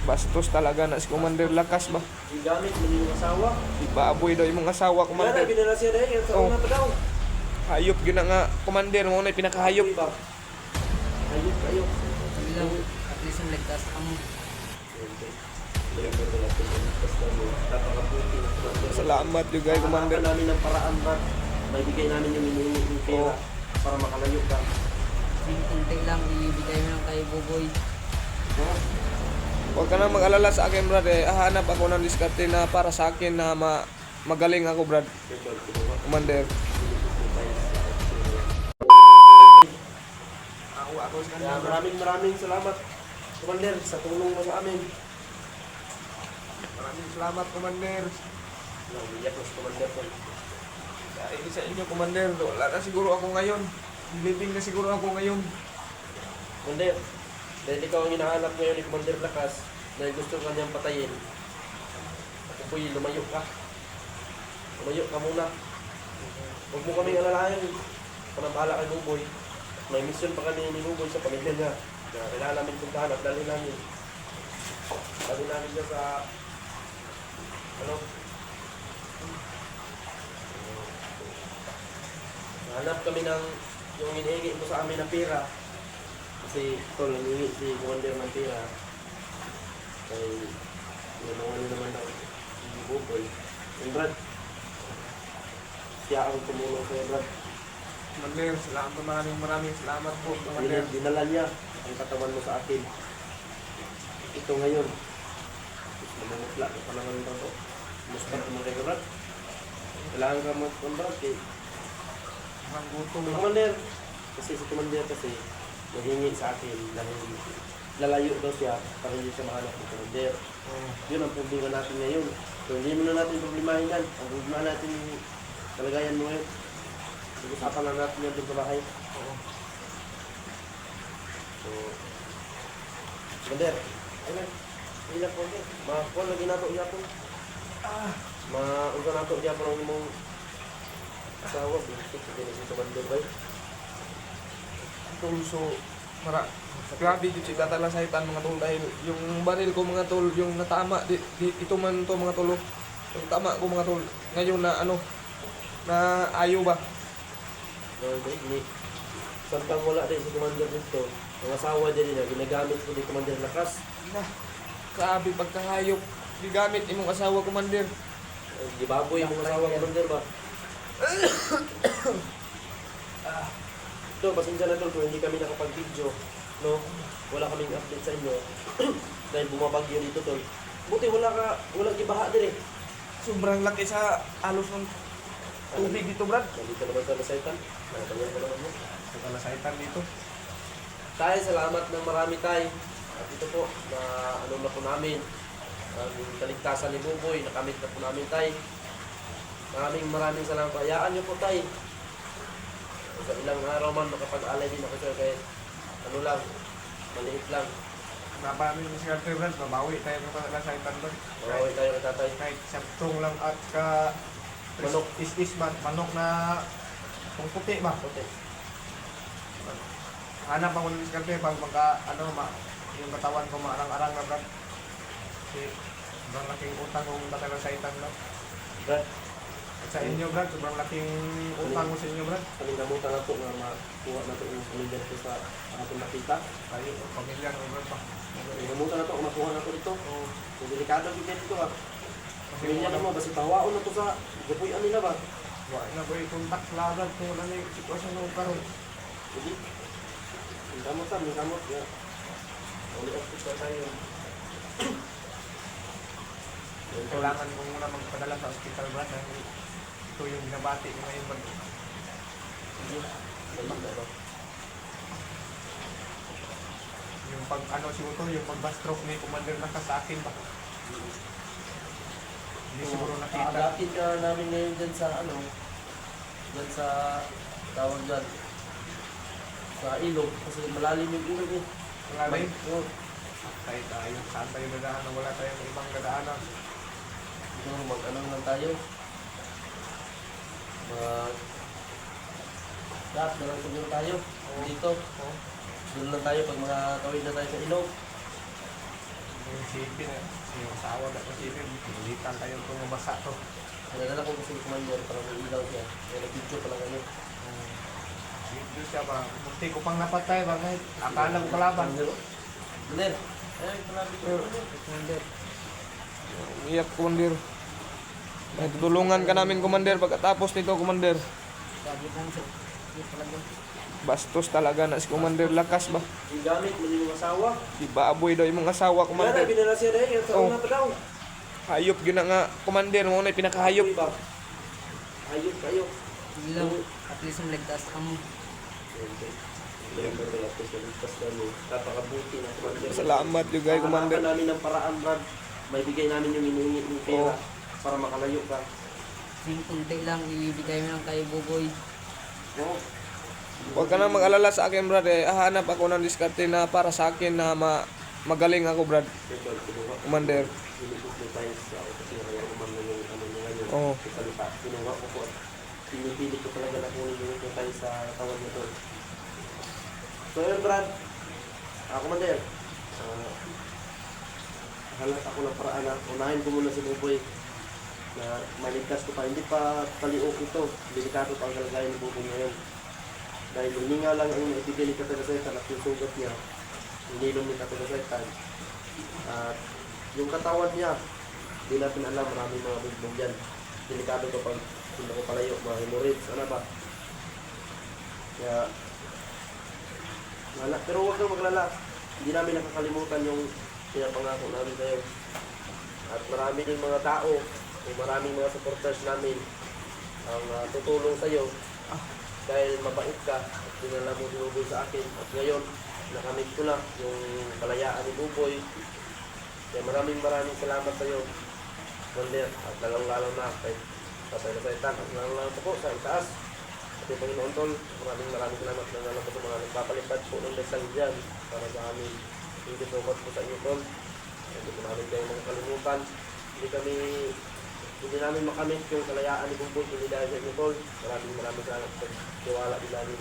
Bastos talaga na si Commander Lakas ba. Gamit mo yung asawa. Ibaboy daw imong asawa, Kaya Commander. na, binala siya dahil. Sa Oh. una pa daw. Hayop gyud na nga, Commander, mo na pinakahayop. Ba? Ayop, ayop. Bilang at least ang ligtas ang Salamat yung guys, Commander. Hanapan namin ng paraan, Brad. Maibigay namin yung hinihingi ng pera para makalayo ka. unti lang ibibigay mo lang kay Buboy. Huwag ka na mag-alala sa akin, Brad. Hahanap ako ng diskarte na para sa akin na magaling ako, Brad. Commander. Ako sa Kaya maraming salamat, Commander, sa tulong mo sa amin. Maraming salamat, Commander. Iyak na si Commander ko. Dahil sa inyo, Commander, wala na siguro ako ngayon. Living na siguro ako ngayon. Commander, dahil ikaw ang hinahanap ngayon ni Commander Lakas, dahil gusto ka niyang patayin, ako po'y lumayo ka. Lumayo ka muna. Huwag mo kaming alalahanin. Panabahala kay Buboy. May mission pa kami ni Buboy sa pamilya niya. Na kailangan namin puntahan at dalhin namin. Dalhin namin niya sa... Ano? Hanap kami ng yung hinihingi mo sa amin na pera. Kasi tol, hinihingi si Commander ng pera. Kaya naman naman daw si Buboy. Yung Brad, siya ang tumulong sa'yo, Brad. Commander, maraming salamat po, Commander. Dinala niya ang katawan mo sa akin. Ito ngayon. Mamumutla ka pa naman ito to. Musta mo rin, Brad? Kailangan ka mo, Brad, eh. Ang gutom. Commander, kasi si Commander kasi nahingi sa akin dahil lalayo daw siya para hindi siya mahanap ng Commander. Yun ang problema natin ngayon. So hindi mo na natin problemahin yan. Ang problema natin yung kalagayan mo ngayon. Pag-usapan na natin yan doon sa bahay. So, Commander, ayun, ilang po din. Mga lagi nato iyapon. Mga nato iyapon ang imong asawa. Gusto ko din si Commander ba? So, grabe dito si katalasaytan mga tol dahil yung baril ko mga tol, yung natama, ito man to mga tol, yung tama ko mga tol, ngayon na ano, na ayaw ba? Ni Santang wala din si Commander dito. Ang asawa din na ginagamit ko ni Commander Lakas. Grabe pagkahayop, gigamit imong asawa, Commander. Di baboy yung asawa Commander ba? Ito, pasensya na tol kung hindi kami nakapag-video. No? Wala kaming update sa inyo. Dahil bumabagyo dito tol. Buti walang ibaha din eh. Sobrang laki sa alos ng tubig dito, Brad. Nandito naman sa Lasaitan. Nakatayan ko naman mo. Sa kalasaytan dito. Tay, salamat ng marami tay. At ito po, na ano na po namin. Ang kaligtasan ni Buboy, nakamit na po namin tay. Maraming salamat. Hayaan niyo po tay. Sa ilang araw man makapag-alay din ako sir kahit ano lang, maliit lang. Napamin mo si Carter, Brad, mabawi tayo ng kalasaytan, Brad. Mawawi tayo ng tatay. Kahit saktong lang at Manok. is man, manok na kung puti ba? Okay. Hanap ako ng diskarte pag yung katawan ko maarang-arang na, Brad. Kasi sobrang laking utang kong katalasaytan, Brad. Brad, At sa inyo, Brad, sobrang laking utang ko sa inyo, Brad. kalimutan ako na makuha na ito yung pamilya ko sa ating nakita. Tayo, pamilya ng Brad pa. Kalimutan na ito, makuha na ito dito. Kung delikado bigyan dito ha. Kasi Pamilya na mo, basta tawaon na ito sa gapuyan nila ba? wala na ba i-contact la, Brad, kung wala na yung sitwasyon ng karon. Hindi. Ang damot sa, may damot. Uli off na tayo. Kailangan ko muna magpadala sa hospital, Brad, dahil ito yung binabati ko ngayon, Brad. Sige. Balik na ba? Yung yung pag-bastroke ni Commander Lakas sa akin ba? Hindi siguro nakita. Aagatin ka namin ngayon dyan sa dyan sa tawag dyan. Sa ilog. Kasi malalim yung ilog eh. Malalim? Oo. Tayo. Saan tayo dadaanan? Wala tayong ibang dadaanan. Mag-anong lang tayo. Lahat na lang siguro tayo. Dito. Doon lang tayo pag makakawin na tayo sa ilog. Yung sipin eh. Yung asawa na ng sipin. Pilitan tayo itong mabasa to. Nadala ko kasi yung commander para may ilaw siya. Kaya nag-video pala kami. Video siya ba? Munti ko pang napatay ba? Kahit akala ko kalaban. Commander. Ay, palabi ko. Commander. Iyak, Commander. May tutulungan ka namin, Commander. Pagkatapos nito, Commander. Sabi lang sa iyo talaga. Bastos talaga na si Commander. Lakas ba? Yung gamit, mali mong asawa. Si Baboy daw yung asawa, Kaya Commander. na, binala siya rin. Yung taon Oh. na pa daw. Hayop yun na nga, Commander. Mo na pinakahayop. Ayop ba? Ayop, ayop. Hindi lang, at least ligtas ka mo. Kapakabuti na commander. Salamat yung guy, Commander. Hanapan namin ng paraan, Brad. May bigay namin yung hinihingi ng pera para makalayo ka. Yung kunti lang ibibigay mo lang kay Buboy. No? Huwag ka na mag-alala sa akin, Brad. Hahanap ako ng diskarte na para sa akin na magaling ako, Brad. Ito, kinuha. Commander. Sinipot mo tayo sa ako kasi kaya umang na yung ano niya ngayon. Oo. Sa salita. Kinuha ko po. Pinipilit ko talaga na kunin yung tayo sa tawag nito. So yun, Brad. Commander. Halat ako ng paraan na unahin ko muna si Buboy na maligtas ko pa. Hindi pa taliok ito. Delikado pa ang kalagayan ni Buboy ngayon. Dahil huminga lang ang ibigay ni Katagasaitan at yung sugat niya, hinilom ni Katagasaitan. At yung katawan niya, di natin alam, maraming mga bugbog dyan. Delikado kapag hindi ko palayo, mga hemorrhoids, ano ba? Kaya, pero huwag kang maglala. Hindi namin nakakalimutan yung pinapangako namin sa'yo. At marami din mga tao, maraming mga supporters namin ang tutulong sa'yo. Dahil mabait ka at dinala mo si Buboy sa akin. At ngayon, nakamit ko na yung kalayaan ni Buboy. Kaya maraming salamat sa iyo, Commander. At lalong-lalong na kay Katagasaitan. At lalong-lalong po sa itaas. At yung Panginoon Tol, maraming salamat na nalang po sa mga nagpapalipad po ng dasal dyan para sa amin. Thank you so much po sa inyo, Tol. Hindi po namin kayo makakalimutan. Hindi namin makamit yung kalayaan ni Buboy kundi dahil sa inyo, Tol. Maraming salamat sa tiwala din namin.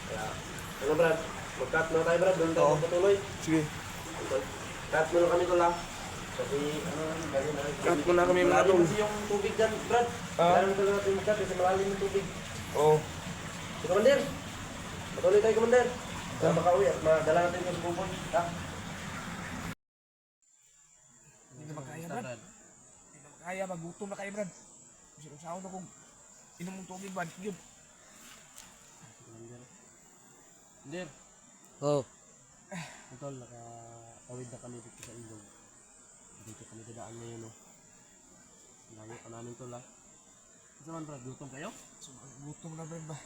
Kaya, ano Brad? Mag-cut na tayo, Brad. Doon tayo Oo. patuloy. Sige. Cut mo na kami, Tol, ha? Kasi, Cut mo na kami, mga malalim Tol. kasi yung tubig dyan, Brad. Kailangan talaga natin mag-cut kasi malalim yung tubig. Oo. Si Commander, patuloy tayo, Commander. Para makauwi at madala natin yung Buboy. Ha? Hindi na makaya, Brad. Hindi na makaya. Magutom na kayo, Brad. Kasi kung saan akong inom mong tubig, Brad. Yun. Commander, Oh, Tol, nakatawid na kami dito sa ilog. Dito kami dadaan ngayon, no? Layo ka namin, Tol, ha? Kasi man, Brad, gutom kayo? So, gutom na, Brad ba?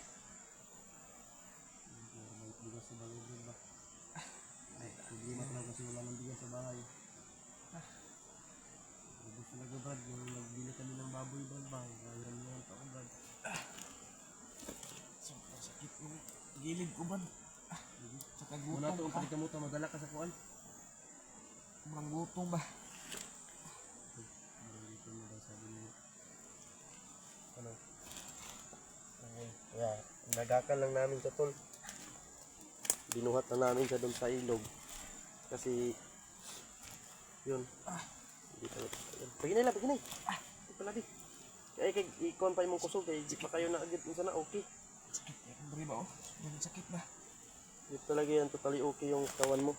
May bigas sa bahay din ba? Problema talaga kasi wala ng bigas sa bahay. Ubus talaga, Brad. Yung nagbili kami ng baboy, Brad, ba? Nahiram niya ang taon, Brad. So, sakit yung gilid ko, Brad. Saka Muna to, gutom ang palit mo to, madala ka sa kuwan. Sobrang gutom ba? Dito mo daw sabi niya. Ano? Kaya, nagakan lang namin sa Tol. Binuhat na namin siya doon sa ilog. Kasi, yun. Hindi talaga. Paginay lang, paginay. Hindi pala di. Kaya ikon pa yung kusog. Kaya pa kayo na agad. Kung sana okay. Sakit ya, Brad ba, oh? Sobrang sakit ba? Hindi talaga yan. Totally okay yung kawan mo.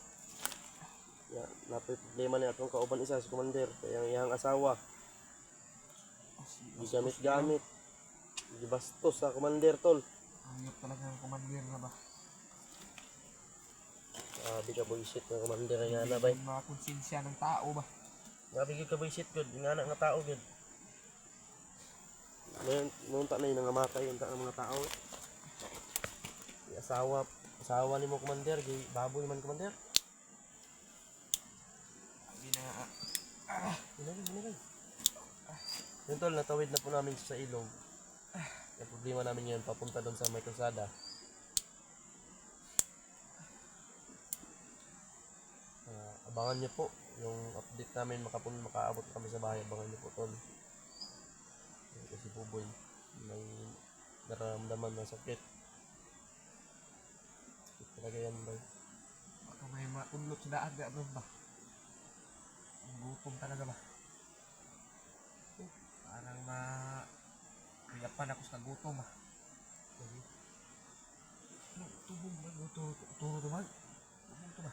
Kaya, napay problema na itong kauban isa si Commander. Kaya ang iyang asawa. Di gamit-gamit. Di bastos sa Commander, Tol. Hayop talaga ng Commander na ba? Di ka bullshit ng Commander nga na, bay. Yung mga konsensya ng tao ba? Grabe ka bullshit, good. Yung anak nga tao, good. Nunta na yun, nangamatay yung mga tao. Yung asawa ni mo, Commander. Baboy man, Commander. Sabi na nga, Hinagay. Yun, Tol, natawid na po namin sa ilog. Yung problema namin ngayon, papunta doon sa may kalsada. Abangan nyo po yung update namin, makaabot kami sa bahay. Abangan nyo po, Tol. Kasi Buboy, may nararamdaman na sakit. Sakit talaga yan, bay. baka may maunlot sa daag bro ba. Ang gutom talaga ba. Parang kuyapan ako sa gutom ba. Tubog ba? Turo to ba? Tubog to ba?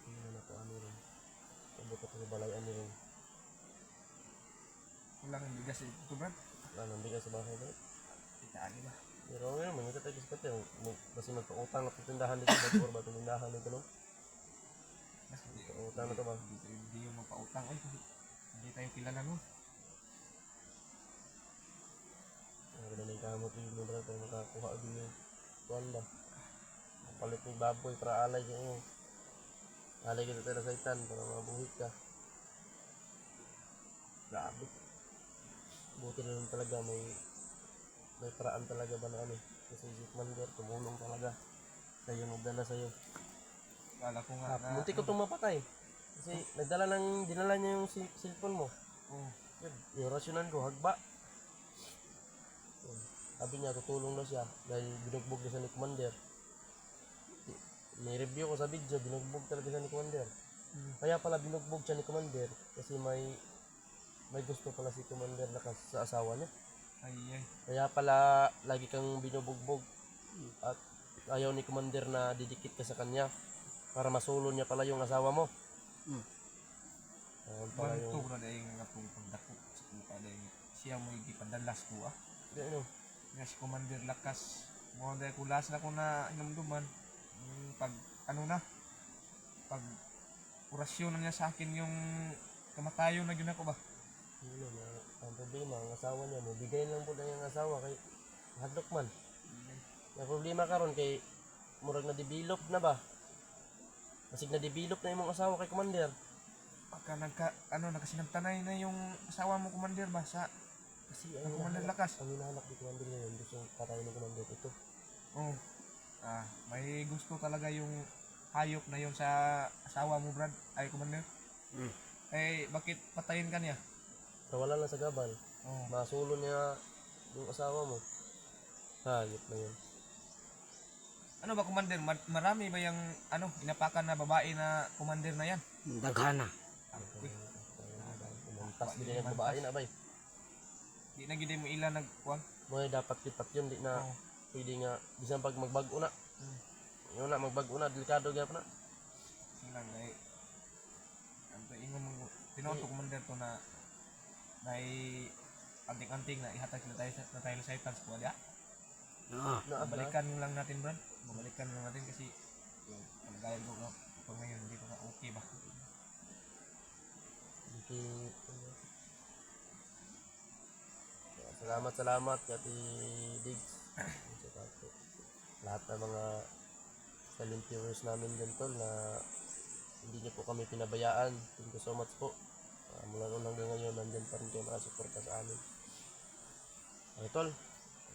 Tingnan na po ano rin. Sabot ako sa balayan ni rin. Kulang ang bigas ito Brad. Wala nang bigas sa bahay ba? Itaan ba? Pero ngayon, mga katagis pati. Kasi magpautang na tindahan dito. Ba't ba tindahan dito no? Mas Magpautang na to ba? hindi yung magpautang ay hindi tayo kilala nun. Ang ganda ng kamot yung mga tayo makakuha din yung tuwan ba? Palit ng baboy para alay ka yun. Alay ka tayo sa itan para mabuhit ka. Grabe. Buti na lang talaga may paraan talaga ba na ano. Kasi si Commander tumulong talaga. Sa'yo nagdala sa'yo. Kala ko nga na Munti ko itong mapatay. Kasi dinala niya yung cellphone mo. oh, Yun, yung rasyonan ko, hagba. Yun. Sabi niya, tutulong na siya dahil binugbog na siya ni Commander. May review ko sa video, binugbog talaga siya ni Commander. Kaya pala binugbog siya ni Commander kasi may gusto pala si Commander na sa asawa niya. ay Kaya pala lagi kang binubugbog at ayaw ni Commander na didikit ka sa kanya para masulon niya pala yung asawa mo. Ayun pala Banto yung... na dahil nga pong pagdakot sa kupa dahil siya mo ipadalas ko Ano? nga si Commander Lakas mo dahil kulas na ko na hinamduman pag pag orasyon na niya sa akin yung kamatayon na yun ako ba Ano na, ang problema, ang asawa niya mo, bigay lang po na yung asawa kay hadlok man. Ang problema karon kay murag na develop na ba? Masig na develop na yung asawa kay Commander. pagka nagkasinagtanay na yung asawa mo Commander ba sa Kasi ang Commander Lakas ang hinahanap ni Commander ngayon, gusto yung patayin ng Commander ito. oh may gusto talaga yung hayop na yun sa asawa mo Brad ay Commander bakit patayin ka niya Nawala lang sa gabal. oh Masulo niya yung asawa mo. Hayop na yun. ano ba Commander marami ba yung inapakan na babae na Commander na yan Daghana. Kumantas din yung babae na bay. di na gid mo ilan nagkuan May dapat lipat yun, di na oh pwede nga. Bisan pag magbago na. Yun na, magbago na, delikado gyapon na. silang ay anto ingon mo tinoto Commander to na may anting-anting na ihatag na tayo sa Titans ko dia Oo. babalikan lang natin Brad babalikan lang natin kasi yung kalagayan ko pag ngayon hindi ko na okay ba Salamat Kati Diggs. Lahat ng mga silent viewers namin dyan tol na hindi niyo po kami pinabayaan. Thank you so much po. Mula noon hanggang ngayon nandyan pa rin kayo nakasuporta sa amin. Tol,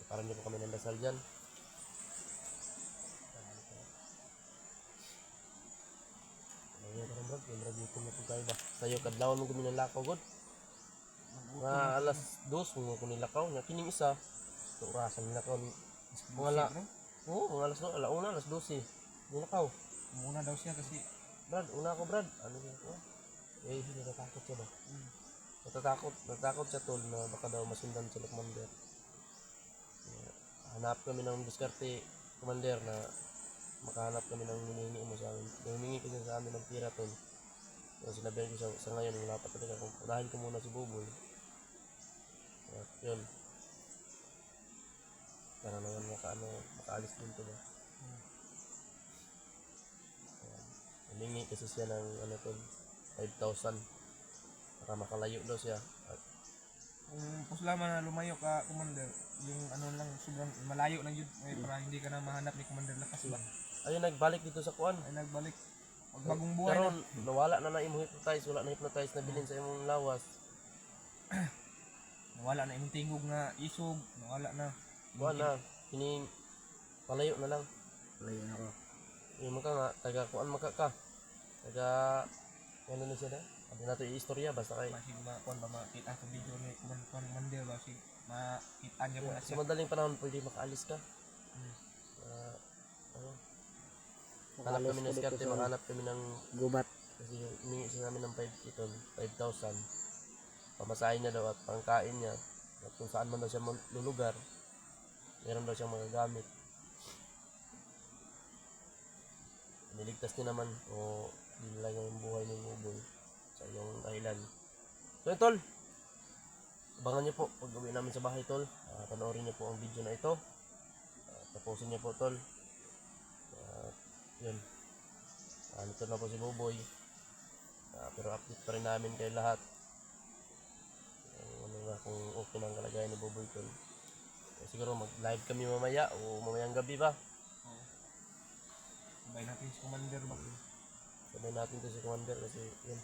parang niyo po kami ng dasal dyan. Ayun parang bro, yung ragito mo kung kayo ba. Sa'yo kadlawan mo gumin ng lakaw god. Mga alas 2 mo ko nilakaw nya kining isa. Ito orasan nilakaw ni mga la. Oo, mga alas 2, alauna alas 12. Nilakaw. muna daw siya kasi Brad, una ako Brad. Ano yun ko? Eh, natatakot siya ba? Natatakot siya tol na baka daw masundan siya ng Commander. Hanap kami ng diskarte Commander na makahanap kami ng hiningi mo sa amin. Hiningi ko sa amin ng pira tol. So sinabihan ko sa ngayon wala pa talaga kung unahin ko muna si Buboy. At yun. Para naman makaalis din to ba. Hiningi kasi siya ng 5,000 para makalayo daw siya. At kung puslaman na lumayo ka Commander yung lang sobrang malayo na yun para hindi ka na mahanap ni Commander Lakas ba ayun nagbalik dito sa kuan. ay nagbalik magbagong buhay Karon nawala na imong hypnotize, wala na hypnotize na bilin sa imong lawas. nawala na imong tingog nga isog nawala na Kuan na kining palayo na lang. Layo na ko. Yung ka nga taga kuan ka. Taga ano na siya da? Ano na to istorya basta kay masig kuan ba makita sa video ni Commander ba si makita niyo muna Sa siya. madaling panahon, pwede makaalis ka. Ano, hanap Makalis kami ng ulit skarte, sa makahanap kami ng, gubat. kasi yung humingi siya namin ng 5,000. Pamasahin niya daw at pangkain niya. At kung saan man daw siya lulugar, meron daw siyang mga gamit. Niligtas niya naman o dinala niya yung buhay ni Buboy sa iyong dahilan. So yun, tol, abangan niyo po pag uwi namin sa bahay, tol. Panoorin niyo po ang video na ito. Tapusin niyo po, tol. Yun. Nito na po si Buboy. Pero update pa rin namin kayo lahat. Ano nga kung okay na ang kalagayan ni Buboy, tol. Siguro mag-live kami mamaya o mamayang gabi ba? Sabay natin si Commander ba? Sabay natin to si Commander kasi yun.